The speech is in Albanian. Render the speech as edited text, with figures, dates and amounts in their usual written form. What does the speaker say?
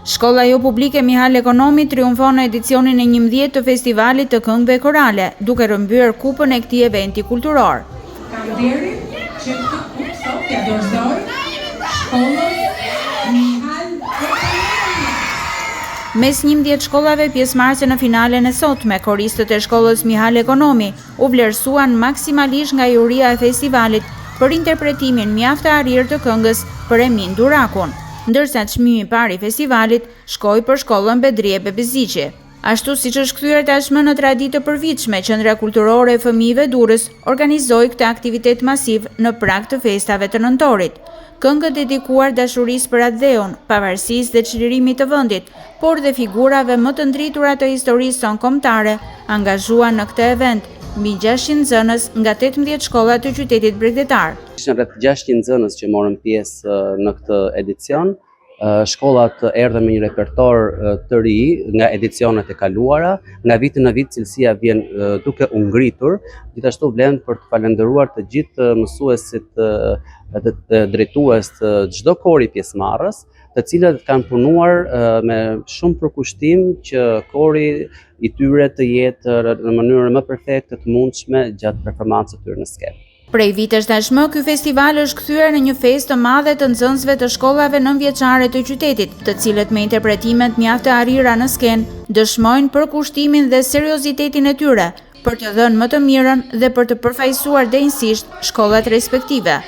Shkolla jo publike Mihal Ekonomi triumfon në edicionin e 11 të festivalit të këngëve korale, duke rëmbyer kupën e këtij eventi kulturor. Kam nderin që këtë kupë sot t'ja dorëzoj shkollës Mihal Ekonomi. Mes 11 shkollave pjesëmarrëse në finalen e sotme, koristët e shkollës Mihal Ekonomi u vlerësuan maksimalisht nga juria e festivalit për interpretimin mjaft të arirë të këngës për Emin Durakun, ndërsa çmimi i parë i festivalit shkoi për shkollën Bedrie Bebeziqi. Ashtu siç është kthyer tashmë në traditë të përvitshme, Qendra Kulturore e Fëmijëve Durrës organizoi këtë aktivitet masiv në prag të festave të nëntorit. Këngë dedikuar dashurisë për atë dheun, pavarësisë dhe çlirimit të vendit, por dhe figurave më të ndritura të historisë son kombëtare, angazhuan në këtë event mbi 600 nxënës nga 18 shkolla të qytetit bregdetar. Ishin rreth 600 nxënës që morën pjesë në këtë edicion. Shkollat erdhën me një repertor të ri nga edicionet e kaluara, nga viti në vit cilësia vjen duke u ngritur. Gjithashtu vlen për të falendëruar të gjithë mësuesit dhe drejtues të çdo kori pjesëmarrës, të cilët kanë punuar me shumë përkushtim që kori i tyre të jetë në mënyrë më perfekte të mundshme gjatë performancës së tyre në skenë. Prej vitesh tashmë, ky festival është kthyer në një festë të madhe të nxënësve të shkollave nënvjeçare të qytetit, të cilët me interpretimet mjaft të arira në skenë dëshmojnë përkushtimin dhe seriozitetin e tyre për të dhënë më të mirën dhe për të përfaqësuar denjësisht shkollat respektive.